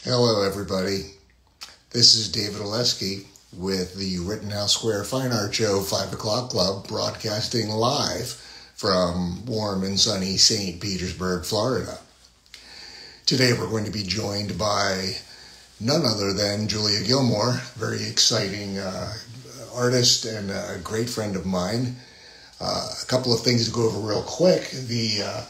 Hello, everybody. This is David Oleski with the Rittenhouse Square Fine Art Show 5 o'clock Club, broadcasting live from warm and sunny St. Petersburg, Florida. Today we're going to be joined by none other than Julia Gilmore, very exciting artist and a great friend of mine. A couple of things to go over real quick. The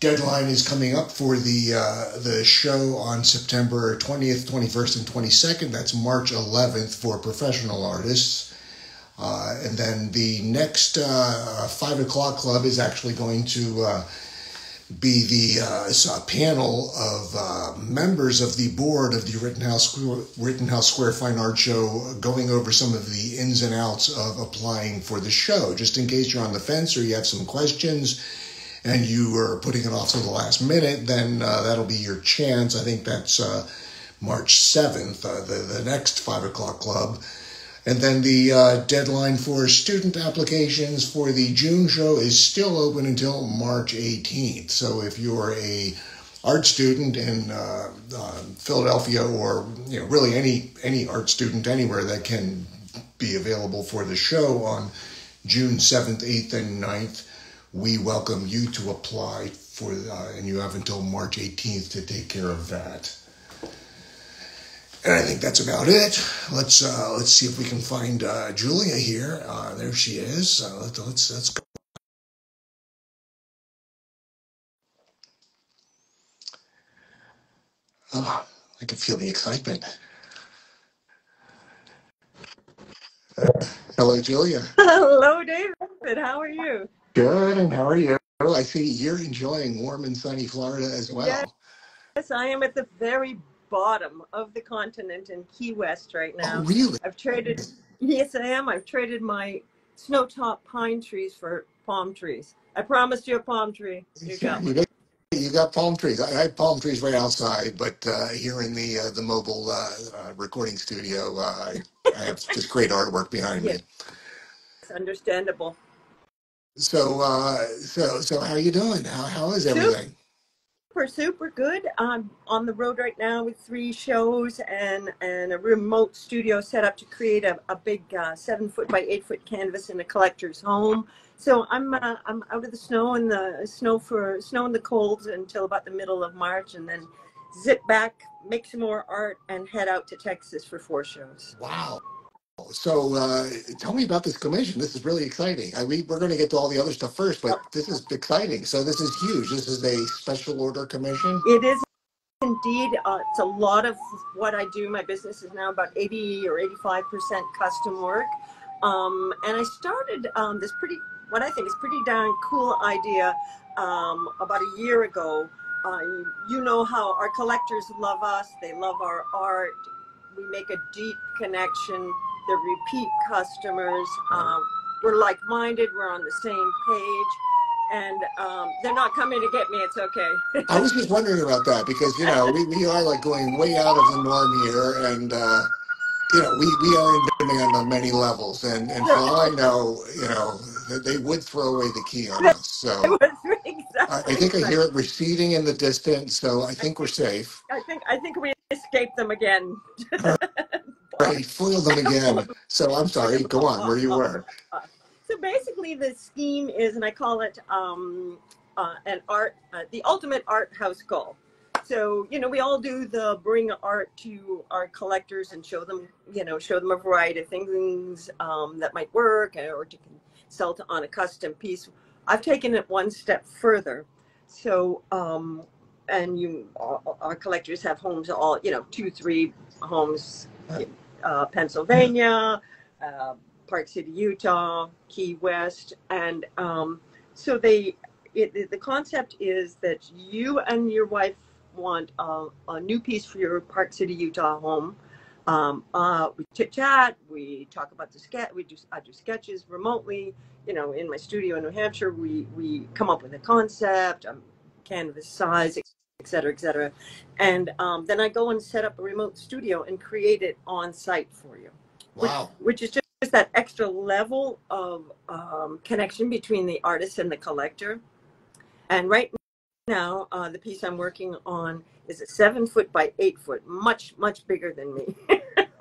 deadline is coming up for the show on September 20th, 21st, and 22nd. That's March 11th for professional artists. And then the next 5 o'clock club is actually going to be the panel of members of the board of the Rittenhouse Square Fine Art Show, going over some of the ins and outs of applying for the show. Just in case you're on the fence or you have some questions and you are putting it off to the last minute, then that'll be your chance. I think that's March 7th, the next 5 o'clock club. And then the deadline for student applications for the June show is still open until March 18th. So if you're a art student in Philadelphia, or really any art student anywhere that can be available for the show on June 7th, 8th, and 9th, we welcome you to apply for, and you have until March 18th to take care of that. And I think that's about it. Let's see if we can find Julia here. There she is. Let's go. Oh, I can feel the excitement. Hello, Julia. Hello, David. How are you? Good, and how are you? I see you're enjoying warm and sunny Florida as well. Yes, I am at the very bottom of the continent in Key West right now. Oh, really? Yes, I am. I've traded my snow-top pine trees for palm trees. I promised you a palm tree. You got one. You got palm trees. I have palm trees right outside, but here in the mobile recording studio, I have just great artwork behind me. It's understandable. So how are you doing? How is everything? Super good. I'm on the road right now with 3 shows and a remote studio set up to create a big 7-foot by 8-foot canvas in a collector's home. So I'm out of the snow and the cold until about the middle of March, and then zip back, make some more art, and head out to Texas for 4 shows. Wow. So tell me about this commission. This is really exciting. We're going to get to all the other stuff first, but this is exciting. So this is huge. This is a special order commission. It is indeed. It's a lot of what I do. My business is now about 80 or 85% custom work. And I started this what I think is pretty darn cool idea about a year ago. You know how our collectors love us. They love our art. We make a deep connection. They're repeat customers. We're like-minded. We're on the same page. And they're not coming to get me. It's okay. I was just wondering about that because, we are like going way out of the norm here. And, we are in demand on many levels. And for all I know, they would throw away the key on us. So I think I hear it receding in the distance. So I think we're safe. I think we escaped them again. Right, foiled them again. So I'm sorry. Go on, where you were. So basically, the scheme is, and I call it the ultimate art house goal. So we all do the bring art to our collectors and show them a variety of things that might work, or to sell on a custom piece. I've taken it one step further. So our collectors have homes all 2-3 homes. Pennsylvania, Park City, Utah, Key West, and so the concept is that you and your wife want a new piece for your Park City, Utah home. We chit chat, we talk about the sketch. I do sketches remotely. In my studio in New Hampshire, we come up with a concept, canvas size, et cetera, and then I go and set up a remote studio and create it on site for you. Wow. Which is just that extra level of connection between the artist and the collector. And right now, the piece I'm working on is a 7 foot by 8 foot, much, much bigger than me.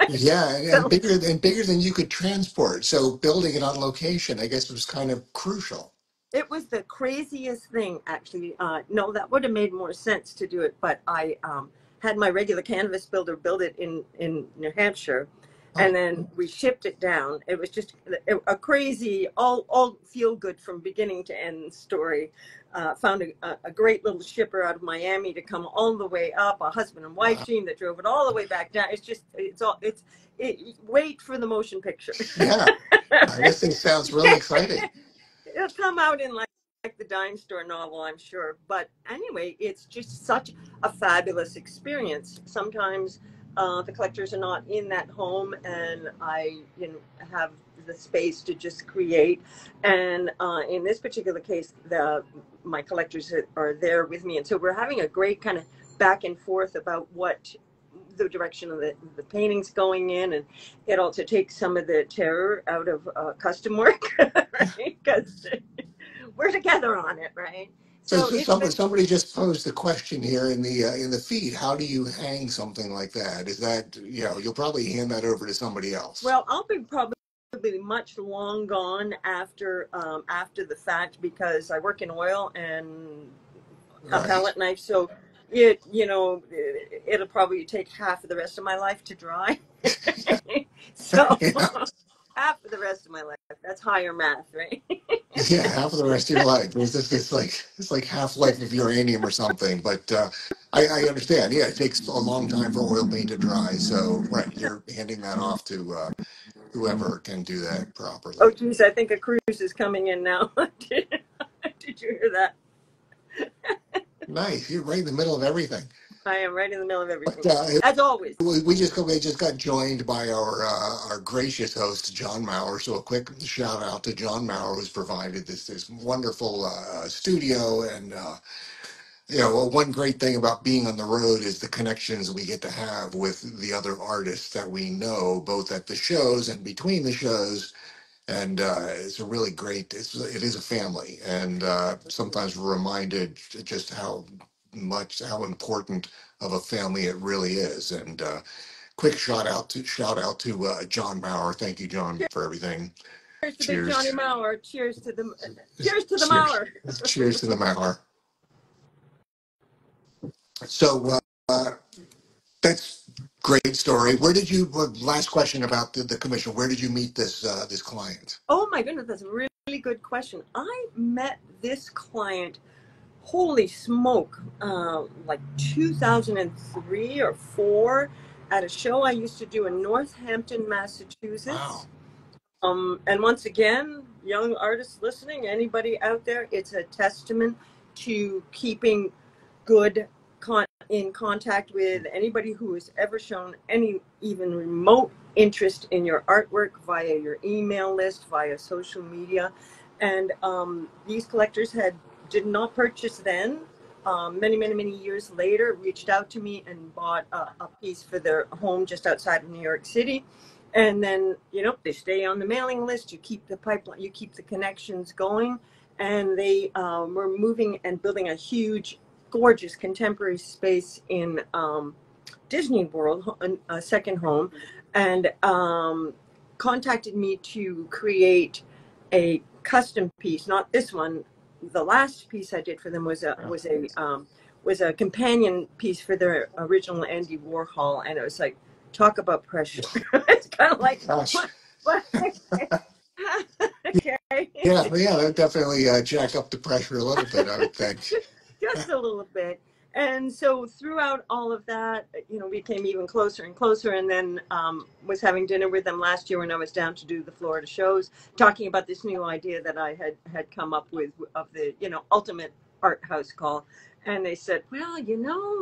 Yeah, So and bigger than you could transport. So building it on location, I guess, was kind of crucial. it was the craziest thing, actually. No, that would have made more sense to do it, but I had my regular canvas builder build it in New Hampshire, and Oh, then we shipped it down. It was just a crazy, all feel good from beginning to end story. Found a great little shipper out of Miami to come all the way up, a husband and wife wow. team that drove it all the way back down. It's just, wait for the motion picture. Yeah, this thing sounds really exciting. It'll come out in like the dime store novel, I'm sure. But anyway, it's just such a fabulous experience. Sometimes the collectors are not in that home, and I, have the space to just create. And in this particular case, my collectors are there with me, and so we're having a great kind of back and forth about what the direction of the painting's going in, and it also takes some of the terror out of custom work, right? Because we're together on it, right? So, So it's been, somebody just posed the question here in the feed. How do you hang something like that? Is that, you'll probably hand that over to somebody else, well, I'll be probably much long gone after the fact, because I work in oil and a right? palette knife, so it'll probably take half of the rest of my life to dry. So Yeah, half of the rest of my life, that's higher math, right? yeah, half of the rest of your life. It's like half life of uranium or something. But I understand. Yeah, it takes a long time for oil paint to dry. So right, you're handing that off to whoever can do that Oh properly. geez, I think a cruise is coming in now. Did you hear that? Nice. You're right in the middle of everything. I am right in the middle of But everything, as always. we just got joined by our gracious host John Maurer. So a quick shout out to John Maurer, who's provided this wonderful studio. And one great thing about being on the road is the connections we get to have with the other artists that we know, both at the shows and between the shows. And it's a really great. It is a family, and sometimes we're reminded just how important of a family it really is. And quick shout out to John Maurer. Thank you, John, for everything. Cheers to Big Johnny Cheers. Maurer. Cheers to the Cheers. Maurer. Cheers to the Maurer. So that's great story. Where did you? Last question about the commission. Where did you meet this client? Oh my goodness, that's a really good question. I met this client, holy smoke, like 2003 or four, at a show I used to do in Northampton, Massachusetts. Wow. And once again, young artists listening, anybody out there, it's a testament to keeping good in contact with anybody who has ever shown any even remote interest in your artwork via your email list, via social media. And these collectors did not purchase then. Many, many, many years later, reached out to me and bought a piece for their home just outside of New York City. And then, they stay on the mailing list. You keep the pipeline, you keep the connections going. And they were moving and building a huge, gorgeous contemporary space in Disney World, a second home, and contacted me to create a custom piece. Not this one. The last piece I did for them was a companion piece for their original Andy Warhol, and it was like, talk about pressure. It's kind of like, Gosh. what okay. Yeah, yeah, that definitely jack up the pressure a little bit, I would think. Just a little bit. And so throughout all of that, we came even closer and closer. And then was having dinner with them last year when I was down to do the Florida shows, talking about this new idea that I had come up with of the ultimate art house call. And they said, well,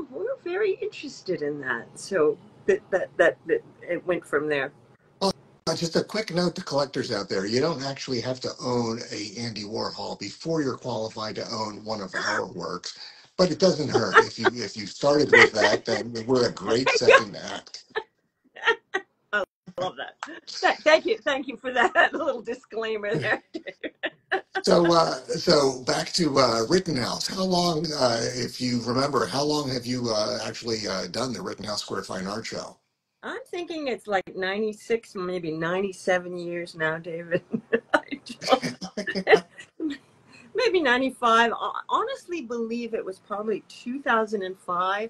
we're very interested in that. So that it went from there. Well, just a quick note to collectors out there: you don't actually have to own a Andy Warhol before you're qualified to own one of our works, but it doesn't hurt if you started with that. Then we're a great second act. I love that. Thank you for that little disclaimer there. So back to Rittenhouse. How long, if you remember, how long have you actually done the Rittenhouse Square Fine Art Show? I'm thinking it's like 96, maybe 97 years now, David. I don't, maybe 95. I honestly believe it was probably 2005,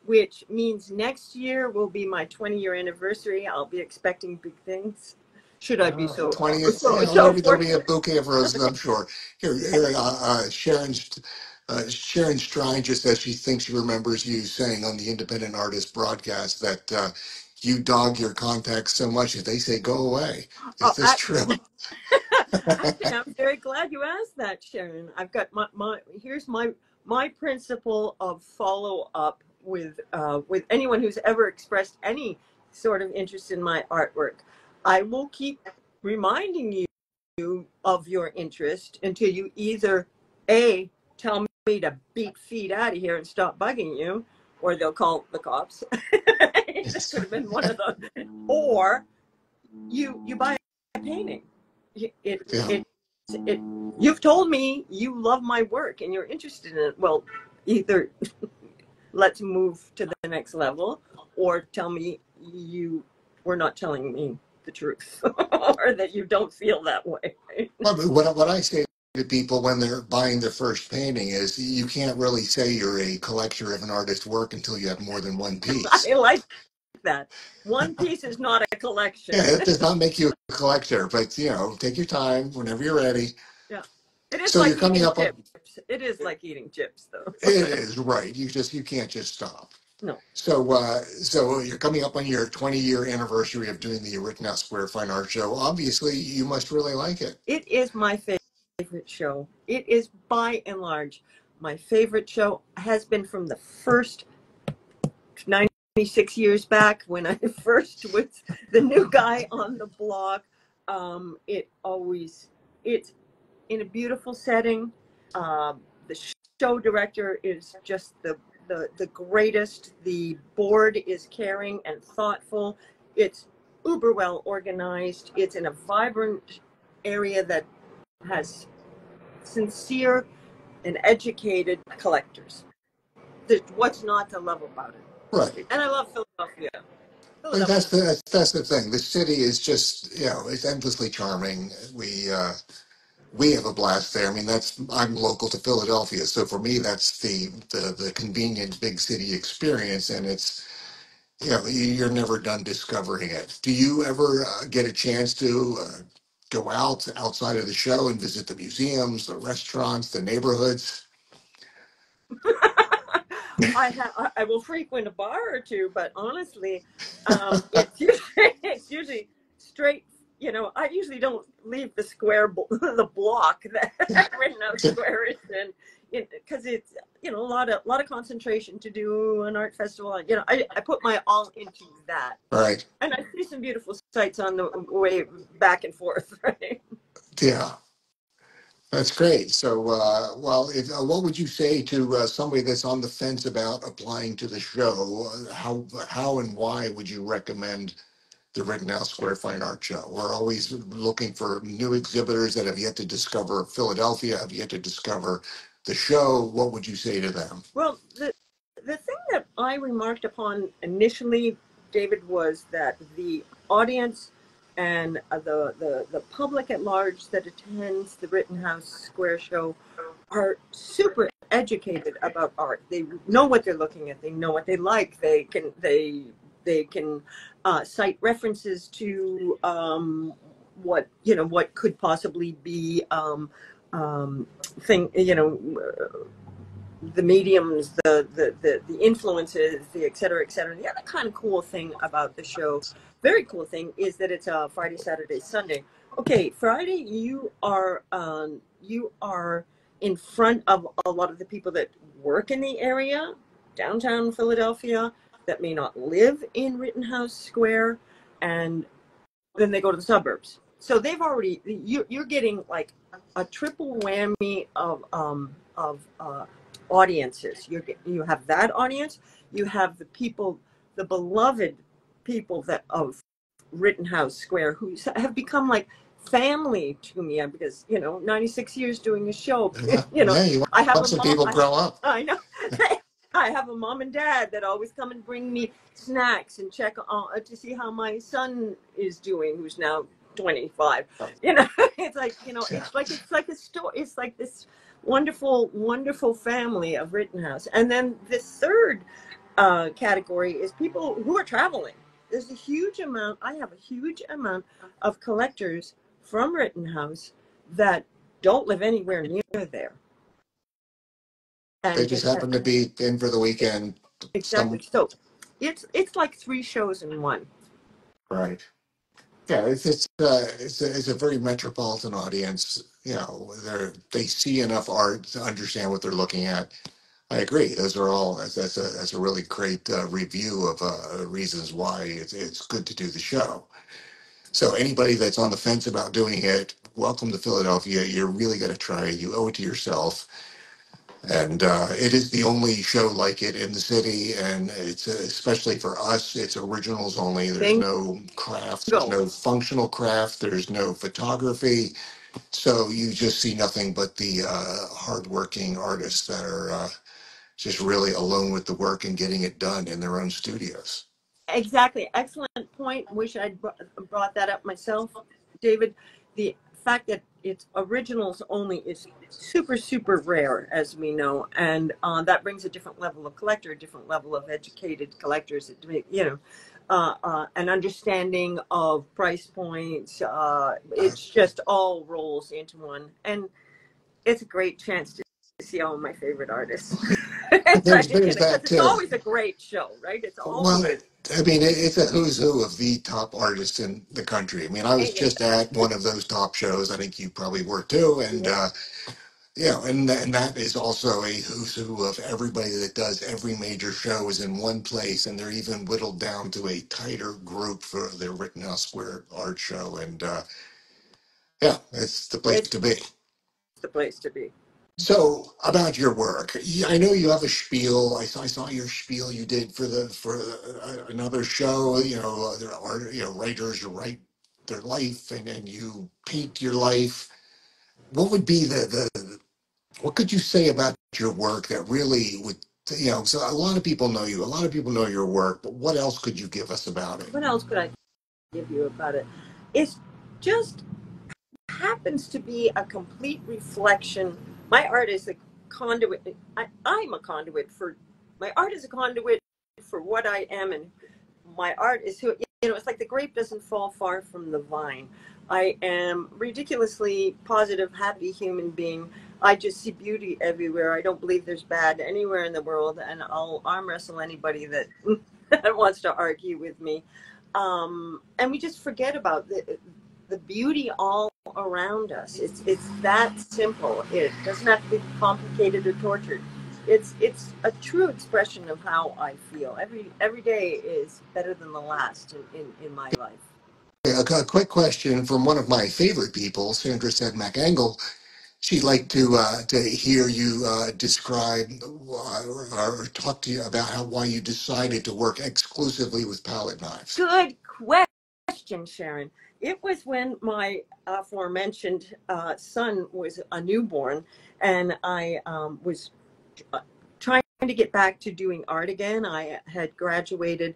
which means next year will be my 20-year anniversary. I'll be expecting big things. Should I be so 20th, so yeah, well, so there'll be a fortunate? bouquet of roses, I'm sure. Sharon Strine just says she thinks she remembers you saying on the Independent Artist broadcast that you dog your contacts so much that they say go away. Is Oh, this true? actually, I'm very glad you asked that, Sharon. I've got my here's my principle of follow up with anyone who's ever expressed any sort of interest in my artwork. I will keep reminding you of your interest until you either A, tell me to beat feet out of here and stop bugging you, or they'll call the cops. That Yes. could have been one of the, or you buy a painting. Yeah. It you've told me you love my work and you're interested in it. Well, either let's move to the next level, or tell me you were not telling me the truth, or that you don't feel that way. Well, but what I say to people when they're buying their first painting is you can't really say you're a collector of an artist's work until you have more than one piece. I like that. One piece is not a Yeah, collection. it does not make you a collector, but take your time whenever you're ready. Yeah, it is So you're like coming eating up on chips. It is like eating chips, though. it is right. You can't just stop. No, So you're coming up on your 20-year anniversary of doing the Rittenhouse Square Fine Art Show. Obviously, you must really like it. it is my favorite show. It is by and large my favorite show. Has been from the first 96 years back when I first was the new guy on the block. It's in a beautiful setting. The show director is just the greatest. The board is caring and thoughtful. It's uber well organized. It's in a vibrant area that has sincere and educated collectors. What's not to love about Right. it? And I love Philadelphia. But Philadelphia. that's the thing. The city is just it's endlessly charming. We have a blast there. I mean, I'm local to Philadelphia, so for me, that's the convenient big city experience, and it's you're never done discovering it. Do you ever get a chance to go outside of the show and visit the museums, the restaurants, the neighborhoods? I will frequent a bar or two, but honestly, it's usually straight. I usually don't leave the the block that Rittenhouse Square is in, because it's a lot of concentration to do an art festival. I put my all into that, Right. and I see some beautiful sights on the way back and forth. Right. Yeah. That's great. So, what would you say to somebody that's on the fence about applying to the show? How and why would you recommend the Rittenhouse Square Fine Art Show? We're always looking for new exhibitors that have yet to discover Philadelphia, have yet to discover the show. What would you say to them? Well, the thing that I remarked upon initially, David, was that the audience and the public at large that attends the Rittenhouse Square show are super educated about art. They know what they're looking at. They know what they like. They can cite references to what could possibly be thing the mediums, the influences, the et cetera, et cetera. The other kind of cool thing about the show, very cool thing, is that it's a Friday, Saturday, Sunday. Okay, Friday you are in front of a lot of the people that work in the area, downtown Philadelphia, that may not live in Rittenhouse Square, and then they go to the suburbs. So you're getting like a triple whammy of audiences. You have that audience. You have the people, the beloved people that of Rittenhouse Square, who have become like family to me because, 96 years doing a show, Yeah, yeah, you I have want a some mom, people grow up. I know, I have a mom and dad that always come and bring me snacks and check to see how my son is doing, who's now 25. It's like, Yeah. it's like a story. It's like this wonderful, wonderful family of Rittenhouse. And then the third category is people who are traveling. There's a huge amount. I have a huge amount of collectors from Rittenhouse that don't live anywhere near there, They and just just happen to be in for the weekend. exactly. Some So it's like three shows in one. right. Yeah, it's a very metropolitan audience. They see enough art to understand what they're looking at. I agree. Those are all that's a really great review of reasons why it's good to do the show. So anybody that's on the fence about doing it, welcome to Philadelphia. You're really going to try it. You owe it to yourself. And it is the only show like it in the city, and it's especially for us. It's originals only. There's no crafts. There's Bingo. no functional craft. There's no photography. So you just see nothing but the hardworking artists that are just really alone with the work and getting it done in their own studios. Exactly. Excellent point. Wish I'd brought that up myself, David. The fact that it's originals only is super, super rare, as we know. And that brings a different level of collector, a different level of educated collectors, an understanding of price points. It's just all rolls into one. And it's a great chance to see all my favorite artists. There's Because that it's too. always a great show, right? It's Well, always it's a who's who of the top artists in the country. I mean, I was just at one of those top shows. I think you probably were too, and yeah. and that is also a who's who of everybody that does every major show is in one place, and they're even whittled down to a tighter group for their Rittenhouse Square art show, and yeah, it's the place It's to be. the place to be. So about your work, I know you have a spiel. I saw your spiel you did for another show. There are writers who write their life, and you paint your life. What would be what could you say about your work that really would So a lot of people know you, a lot of people know your work, but what else could you give us about it? What else could I give you about it? It's just happens to be a complete reflection. My art is a conduit. I'm a conduit for my art is a conduit for what I am, and my art is who. It's like the grape doesn't fall far from the vine. I am ridiculously positive, happy human being. I just see beauty everywhere. I don't believe there's bad anywhere in the world, and I'll arm wrestle anybody that that wants to argue with me. And we just forget about the beauty all around us. It's that simple. It doesn't have to be complicated or tortured. It's a true expression of how I feel. Every day is better than the last in my life. A quick question from one of my favorite people, Sandra said McAngle. She'd like to hear you describe or talk to you about why you decided to work exclusively with palette knives. Good question, Sharon. It was when my aforementioned son was a newborn, and I was trying to get back to doing art again. I had graduated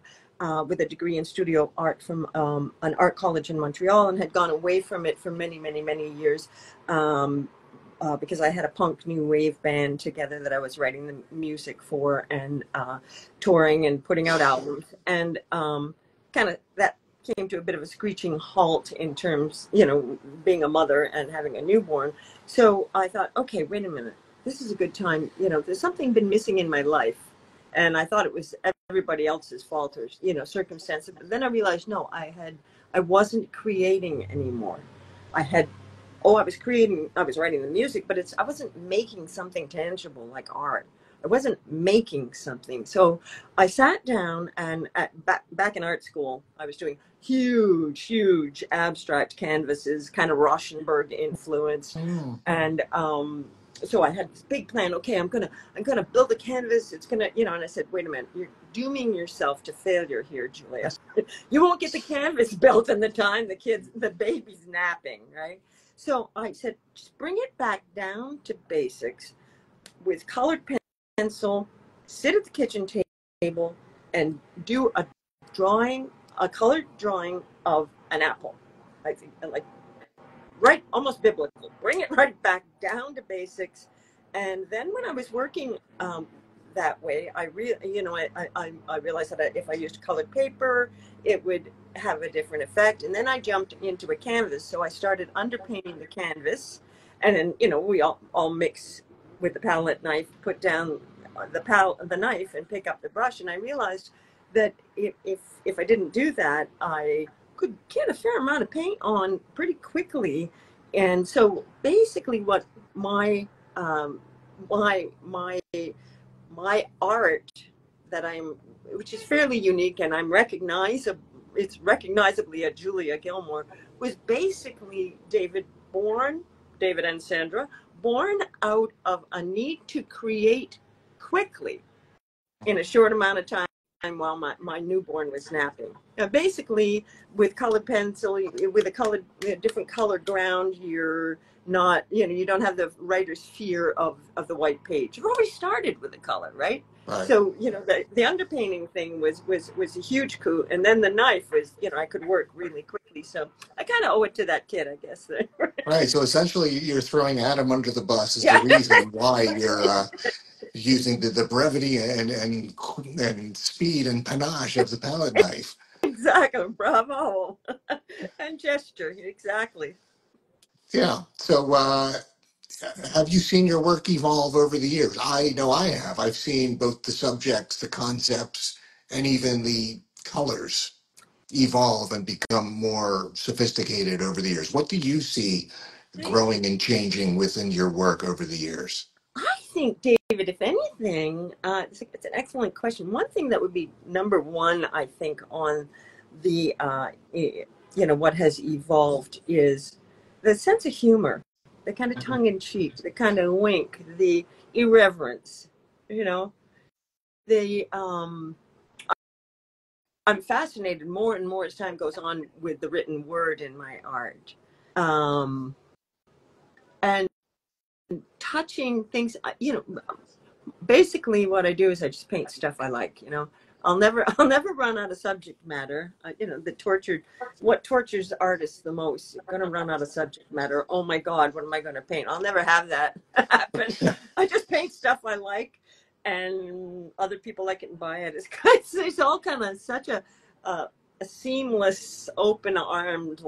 with a degree in studio art from an art college in Montreal and had gone away from it for many, many, many years because I had a punk new wave band together that I was writing the music for and touring and putting out albums. And kind of that came to a bit of a screeching halt in terms, being a mother and having a newborn. So I thought, okay, wait a minute. This is a good time. There's something been missing in my life. And I thought it was everybody else's fault or, circumstance. But then I realized, no, I wasn't creating anymore. I was writing the music, but I wasn't making something tangible like art. I wasn't making something. So I sat down and back in art school, I was doing huge, huge abstract canvases, kind of Rauschenberg influenced. Mm. And so I had this big plan. Okay, I'm gonna build a canvas. It's gonna, and I said, wait a minute, dooming yourself to failure here, Julia. You won't get the canvas built in the time the baby's napping, right? So I said, just bring it back down to basics with colored pencil, sit at the kitchen table and do a colored drawing of an apple. I think, like, right, almost biblical. Bring it right back down to basics. And then when I was working that way, I realized that if I used colored paper, it would have a different effect. And then I jumped into a canvas. So I started underpainting the canvas. And then, we all mix with the palette knife, put down the knife and pick up the brush. And I realized that if I didn't do that, I could get a fair amount of paint on pretty quickly. And so basically what my art which is fairly unique and it's recognizably a Julia Gilmore, was basically David and Sandra, born out of a need to create quickly in a short amount of time while my newborn was napping. Basically, with colored pencil, with a different colored ground, you're not, you don't have the writer's fear of the white page. You've already started with the color, right? Right. So, the underpainting thing was a huge coup. And then the knife was, I could work really quickly. So I kind of owe it to that kid, I guess. Right. So essentially, you're throwing Adam under the bus is Yeah. the reason why you're using the brevity and speed and panache of the palette knife. Exactly. Bravo. And gesture. Exactly. Yeah. So have you seen your work evolve over the years? I know I have. I've seen both the subjects, the concepts, and even the colors evolve and become more sophisticated over the years. What do you see growing and changing within your work over the years? I think, David, if anything, it's an excellent question. One thing that would be number one, I think, on the, what has evolved is the sense of humor, the kind of tongue in cheek, the kind of wink, the irreverence, the, I'm fascinated more and more as time goes on with the written word in my art. And touching things, basically what I do is I just paint stuff I like, I'll never run out of subject matter. What tortures artists the most? You're going to run out of subject matter. Oh my God, what am I going to paint? I'll never have that happen. I just paint stuff I like and other people like it and buy it. It's all kind of such a seamless, open-armed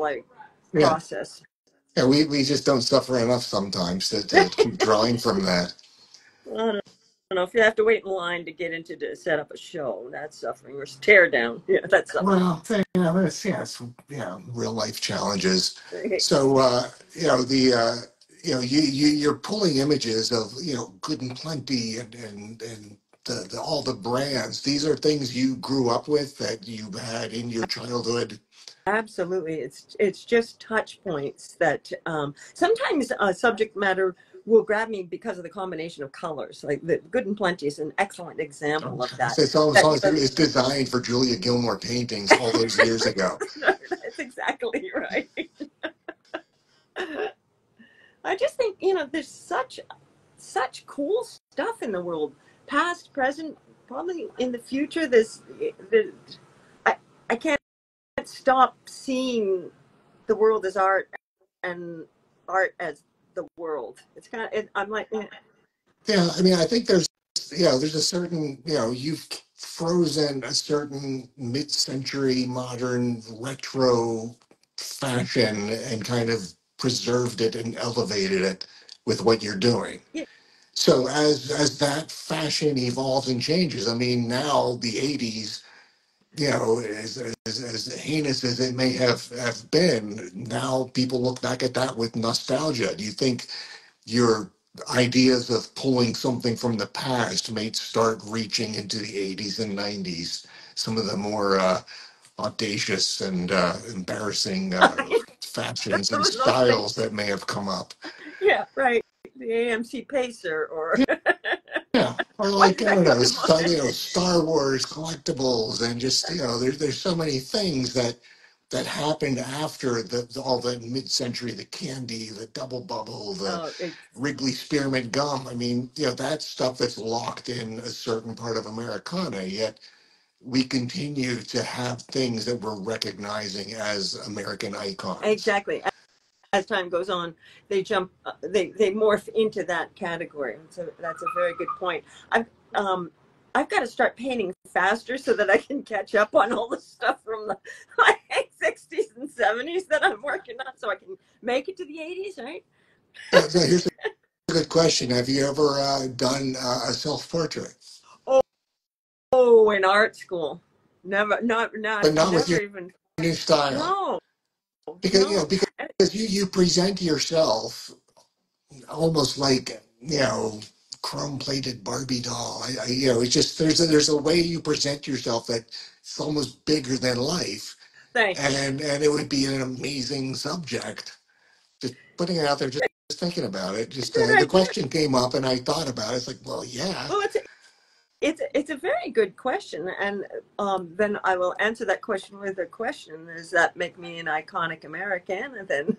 process. Yeah, we just don't suffer enough sometimes to keep drawing from that. I don't know if you have to wait in line to set up a show. That's suffering. Or tear down. Yeah, that's suffering. Well, it's real life challenges. So you're pulling images of Good and Plenty and all the brands. These are things you grew up with that you had in your childhood. Absolutely. It's just touch points that sometimes subject matter will grab me because of the combination of colors. Like the Good and Plenty is an excellent example of that. It's designed for Julia Gilmore paintings all those years ago. That's exactly right. I just think, there's such cool stuff in the world, past, present, probably in the future. I can't stop seeing the world as art and art as the world. It's kind of, I'm like, yeah, I mean, I think there's a certain, you've frozen a certain mid-century modern retro fashion and kind of preserved it and elevated it with what you're doing. yeah. So as that fashion evolves and changes, I mean, now the 80s, as heinous as it may have been, now people look back at that with nostalgia. Do you think your ideas of pulling something from the past may start reaching into the 80s and 90s, some of the more audacious and embarrassing fashions and styles that may have come up? Yeah, right. The AMC Pacer or... Yeah. or What's like, I that don't know, come to mind? Star Wars collectibles, and just, there's so many things that happened after all the mid-century, the candy, the double bubble, the Oh, Wrigley Spearmint gum. I mean, that's stuff that's locked in a certain part of Americana, yet we continue to have things that we're recognizing as American icons. exactly. As time goes on, they jump, they morph into that category. So that's a very good point. Um, I've got to start painting faster so that I can catch up on all the stuff from the like, 60s and 70s that I'm working on, so I can make it to the 80s, right? So here's a good question: have you ever done a self-portrait? Oh, oh, in art school, never, But not with never your even. new style, No, because no. you present yourself almost like, chrome-plated Barbie doll. It's just there's a way you present yourself that it's almost bigger than life, Thank you. and it would be an amazing subject. Just putting it out there, just thinking about it. Just Good the idea. question came up, and I thought about it. It's like, well, yeah. Well, it's a very good question, and then I will answer that question with a question: does that make me an iconic American? And then,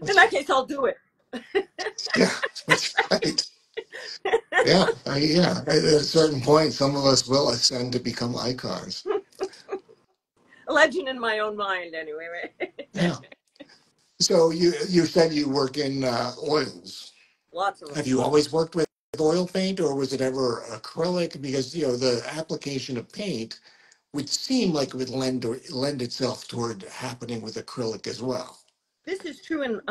in that case, I'll do it. Yeah, that's right. Yeah. At a certain point, some of us will ascend to become icons. A legend in my own mind, anyway. Right? Yeah. So you said you work in oils. Lots of them. Have you always worked with oil paint, or was it ever acrylic? Because the application of paint would seem like it would lend itself toward happening with acrylic as well. This is true, and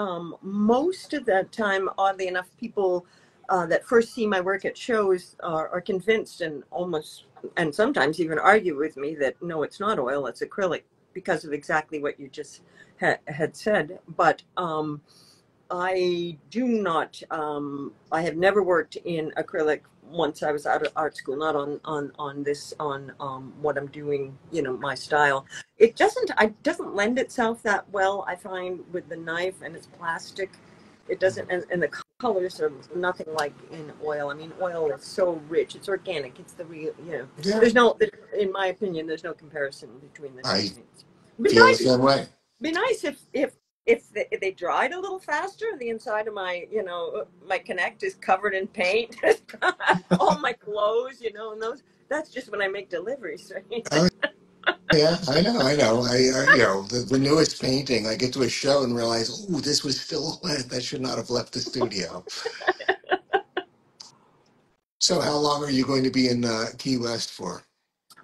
most of the time, oddly enough, people that first see my work at shows are convinced and almost, and sometimes even argue with me that no, it's not oil, it's acrylic, because of exactly what you just had said. But I do not. I have never worked in acrylic once I was out of art school. Not on this on what I'm doing. My style. It doesn't lend itself that well. I find with the knife, and it's plastic. It doesn't, and the colors are nothing like in oil. I mean, oil is so rich. It's organic. It's the real. Yeah, There's no. In my opinion, there's no comparison between the two I paints. It'd be feel the nice same way. be nice if they dried a little faster. The inside of my Connect is covered in paint. All my clothes, and that's just when I make deliveries, right? Oh, yeah, I know. The newest painting, I get to a show and realize, oh, this was still wet. That should not have left the studio. So how long are you going to be in Key West for?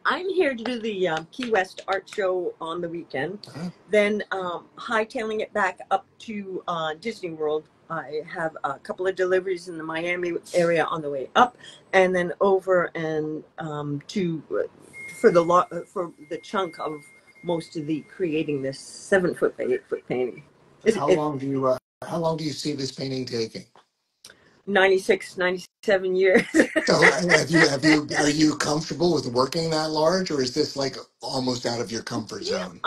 I'm here to do the Key West Art Show on the weekend, Huh? then hightailing it back up to Disney World. I have a couple of deliveries in the Miami area on the way up, and then over and to for the chunk of most of the creating this 7 foot by 8 foot painting. How It's long do you see this painting taking? 96, 97 years. So are you comfortable with working that large, or is this like almost out of your comfort Yeah, zone?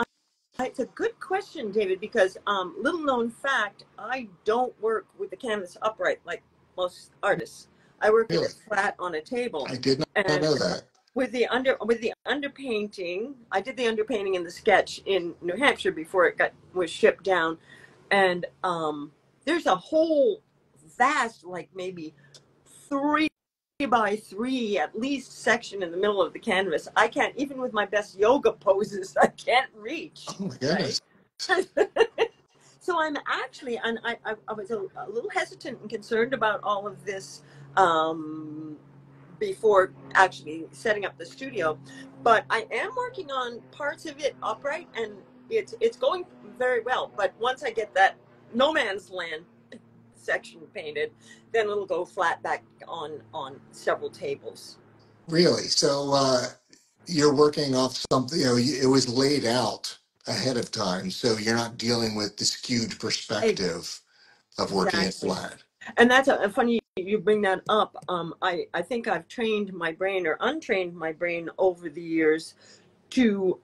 it's a good question, David, because little known fact, I don't work with the canvas upright like most artists. I work with Really? it flat on a table. I did not And know that. with the underpainting, I did the underpainting in the sketch in New Hampshire before it was shipped down. And there's a whole vast, like maybe 3 by 3 at least section in the middle of the canvas. I can't, even with my best yoga poses, I can't reach, Oh my right? goodness. So I'm actually, and I was a little hesitant and concerned about all of this um, before actually setting up the studio, but I am working on parts of it upright, and it's going very well. But once I get that no man's land section painted, then it'll go flat back on several tables. Really? So you're working off something, it was laid out ahead of time, so you're not dealing with this huge perspective of working it Exactly. flat. And that's a funny you bring that up. I think I've trained my brain or untrained my brain over the years to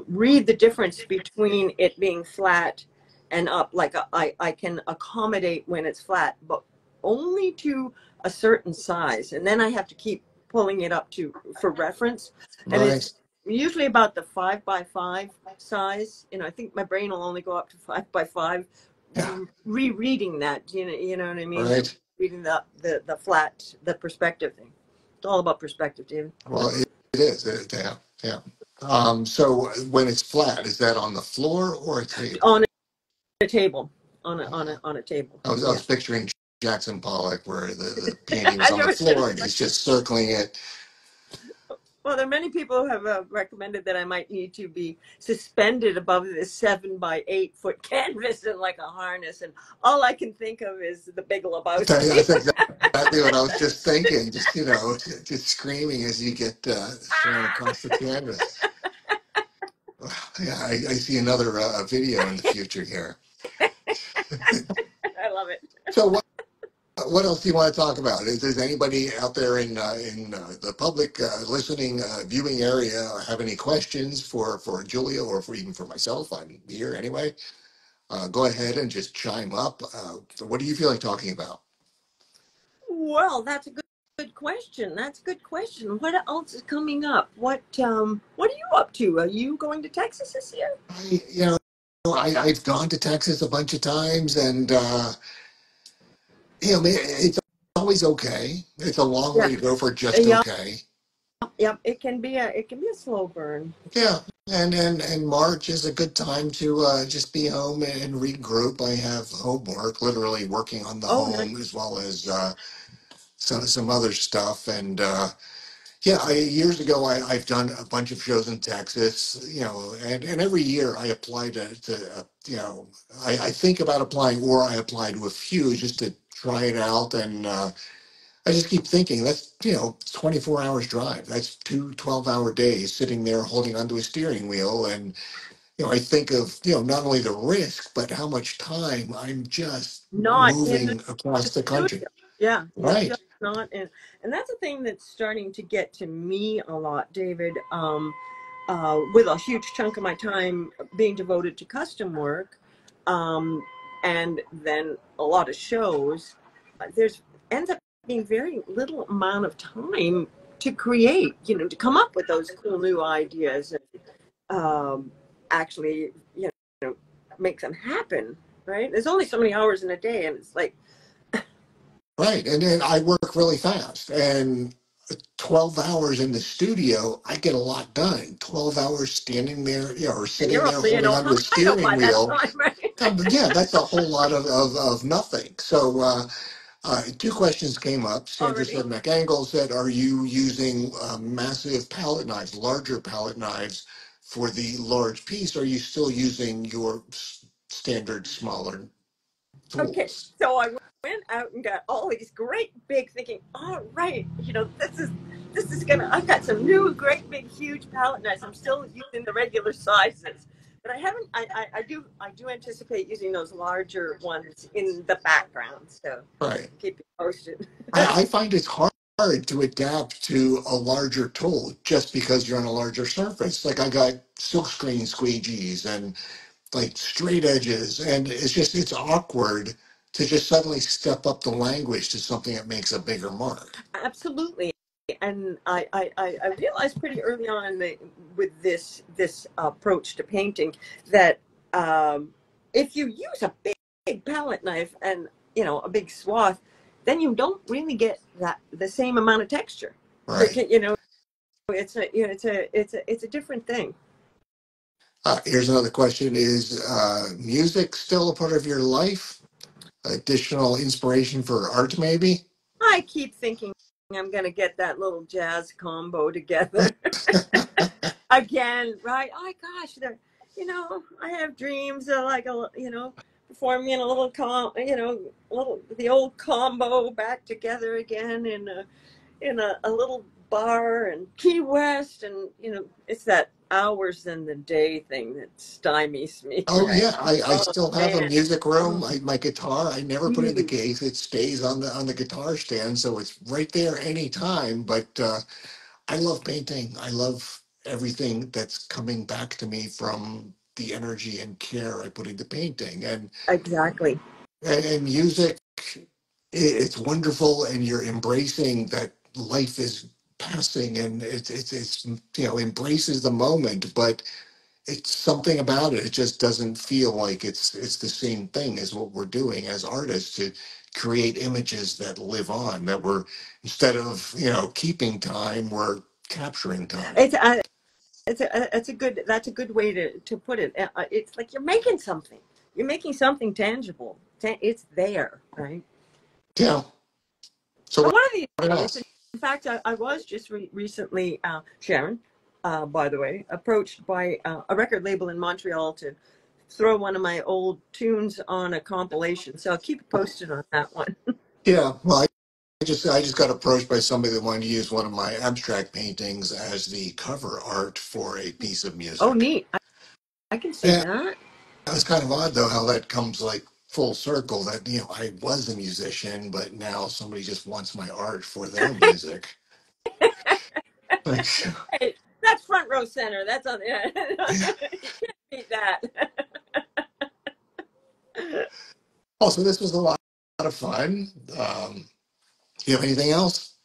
read the difference between it being flat and up. Like I can accommodate when it's flat, but only to a certain size. And then I have to keep pulling it up to for reference. And Right. it's usually about the 5 by 5 size. I think my brain will only go up to 5 by 5. Yeah. Rereading that, you know what I mean? Right. Reading the flat, the perspective thing. It's all about perspective, David. Well, it is. Yeah. Yeah. So when it's flat, is that on the floor or a table? On a table, Uh, on a table. I Yeah. was picturing Jackson Pollock where the painting was on the floor and he's just circling it. Well, there are many people who have recommended that I might need to be suspended above this 7 by 8 foot canvas in like a harness, and all I can think of is the Big Lebowski. That's exactly what I was just thinking. Just just screaming as you get thrown across the canvas. Yeah, I see another video in the future here. I love it. So what else do you want to talk about? Does anybody out there in the public listening viewing area have any questions for Julia or for even for myself? I'm here anyway. Go ahead and just chime up. So what do you feel like talking about? Well, that's a good question. That's a good question. What else is coming up? What are you up to? Are you going to Texas this year? I've gone to Texas a bunch of times, and it's always okay. It's a long Yeah. way to go for just Yeah. okay. Yep. It can be a slow burn. Yeah, and March is a good time to just be home and regroup. I have homework, literally working on the Oh, nice. home as well as some other stuff. And yeah, years ago I've done a bunch of shows in Texas, and every year I apply I think about applying or I apply to a few just to try it out. And I just keep thinking that's, 24 hours drive. That's 2 12-hour days sitting there holding onto a steering wheel. And, I think of, not only the risk, but how much time I'm just Not in moving the across the country. studio. Yeah, you're Right. just not in. And that's a thing that's starting to get to me a lot, David. With a huge chunk of my time being devoted to custom work, um, and then a lot of shows, there's ends up being very little amount of time to create, to come up with those cool new ideas and actually, make them happen. Right? There's only so many hours in a day, and it's like, Right. And then I work really fast. And 12 hours in the studio, I get a lot done. 12 hours standing there, or and sitting you're there only in holding onto a Ohio steering by that wheel. time, right? Yeah, that's a whole lot of nothing. So, two questions came up. Sandra Already. said, McAngle said, are you using massive palette knives, larger palette knives for the large piece? Or are you still using your standard smaller Okay, tools? so I went out and got all these great big, thinking, all right, this is gonna. I've got some new great big huge palette knives. I'm still using the regular sizes, but I haven't. I do anticipate using those larger ones in the background. So Right. keep it posted. I find it's hard to adapt to a larger tool just because you're on a larger surface. Like I got silkscreen squeegees and like straight edges, and it's awkward to just suddenly step up the language to something that makes a bigger mark. Absolutely. And I realized pretty early on with this approach to painting that if you use a big palette knife and a big swath, then you don't really get the same amount of texture. Right. It's a different thing. Here's another question: is music still a part of your life? Additional inspiration for art, maybe? I keep thinking I'm gonna get that little jazz combo together again, right? Oh gosh, I have dreams of like performing in a little little the old combo back together again in a little bar in Key West, and it's that hours in the day thing that stymies me, Oh right? yeah, I Oh still have a man. music room. My guitar, I never put it in the Mm. case. It stays on the guitar stand, so it's right there anytime. But I love painting. I love everything that's coming back to me from the energy and care I put into painting. Exactly. And music, it's wonderful, and you're embracing that life is passing, and it's embraces the moment, but it's something about it. It just doesn't feel like it's the same thing as what we're doing as artists to create images that live on. That we're instead of keeping time, we're capturing time. It's it's a good that's a good way to put it. It's like you're making something. You're making something tangible. It's there, right? Yeah. So So one of these what days, else? in fact, I was just recently, Sharon, by the way, approached by a record label in Montreal to throw one of my old tunes on a compilation. So I'll keep you posted on that one. Yeah. Well, I just got approached by somebody that wanted to use one of my abstract paintings as the cover art for a piece of Oh, music. neat. I can see Yeah, that. it was kind of odd though how that comes like full circle. That I was a musician, but now somebody just wants my art for their music. Like, Hey, that's front row center. That's on. Yeah. You can't beat that. also, this was a lot of fun. Do you have anything else?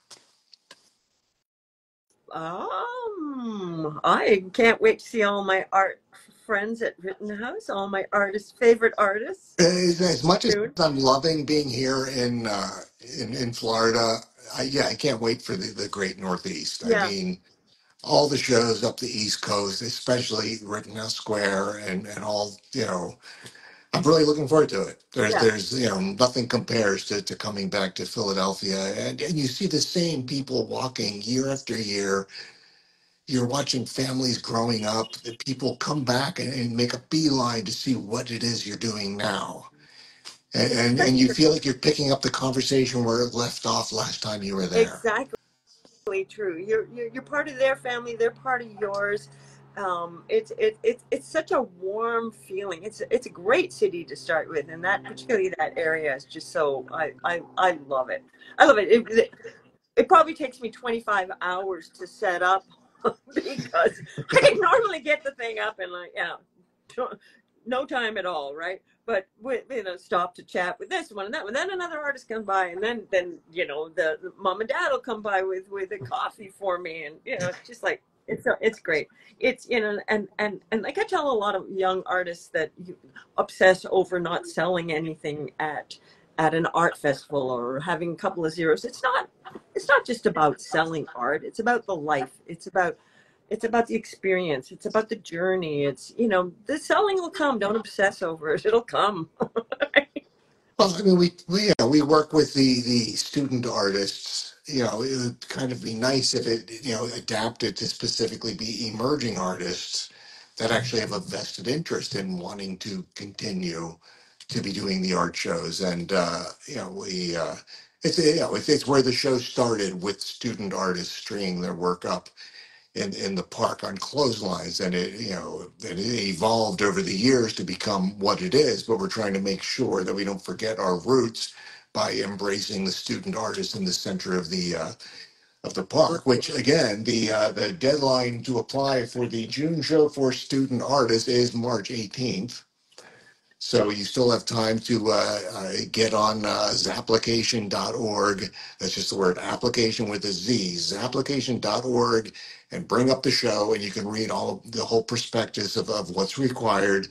I can't wait to see all my art friends at Rittenhouse, all my artists, favorite artists As much as soon. I'm loving being here in Florida, I can't wait for the great Northeast. I Yeah, mean, all the shows up the East Coast, especially Rittenhouse Square and all, I'm really looking forward to it. yeah. There's nothing compares to coming back to Philadelphia, and you see the same people walking year after year. You're watching families growing up. The people come back and make a beeline to see what it is you're doing now. And That's you feel like you're picking up the conversation where it left off last time you were there. exactly true. You're part of their family. They're part of yours. It's such a warm feeling. It's a great city to start with, and that particularly that area is just so I love it. I love it. It probably takes me 25 hours to set up because I can normally get the thing up in like no time at all, right? But with stop to chat with this one and that one, then another artist comes by, and then the mom and dad will come by with a coffee for me, and it's just like it's great. It's and like I tell a lot of young artists that you obsess over not selling anything at an art festival or having a couple of zeros. It's not just about selling art. It's about the life. It's about the experience. It's about the journey. The selling will come. Don't obsess over it. It'll come. Well, I mean, we work with the student artists. It would kind of be nice if it adapted to specifically be emerging artists that actually have a vested interest in wanting to continue to be doing the art shows. And we it's where the show started with student artists stringing their work up in the park on clotheslines, and it evolved over the years to become what it is. But we're trying to make sure that we don't forget our roots by embracing the student artist in the center of the park. Which again, the deadline to apply for the June show for student artists is March 18th. So you still have time to get on zapplication.org. That's just the word application with a Z, zapplication.org, and bring up the show, and you can read all the whole prospectus of what's required.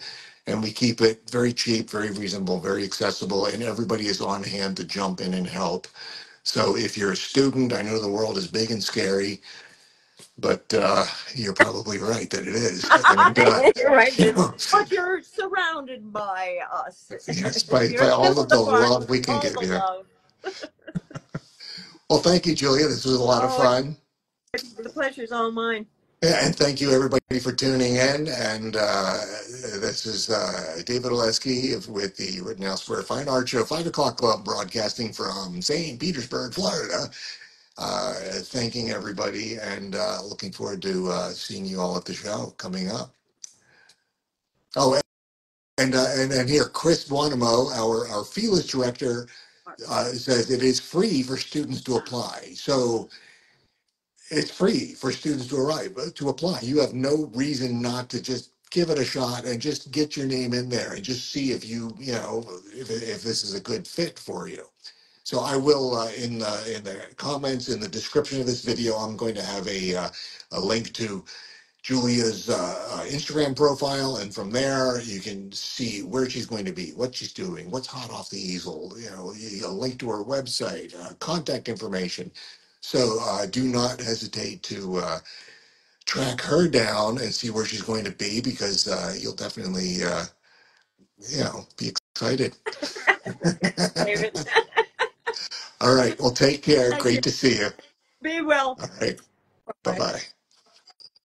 And we keep it very cheap, very reasonable, very accessible, and everybody is on hand to jump in and help. So if you're a student, I know the world is big and scary, but you're probably right that it is. And, You're right. you know, But you're surrounded by us. yes, by You're all still of the the part love with we can all give the you. love. Well, thank you, Julia. This was a lot of Oh, fun. the pleasure's all mine. Yeah, and thank you, everybody, for tuning in. And this is David Oleski with the Rittenhouse Square Fine Art Show, 5 o'clock club, broadcasting from St. Petersburg, Florida. Thanking everybody, and looking forward to seeing you all at the show coming up. Oh, and here, Chris Buonamo, our Feelers director, says it is free for students to apply. So it's free for students to apply. You have no reason not to just give it a shot and just get your name in there and just see if if this is a good fit for you. So I will in the comments in the description of this video, I'm going to have a link to Julia's Instagram profile, and from there you can see where she's going to be, what she's doing, what's hot off the easel. A link to her website, contact information. So do not hesitate to track her down and see where she's going to be, because you'll definitely be excited. David. All right. Well, take care. Thank you. Great to see you. Be well. All right. Bye Bye. bye.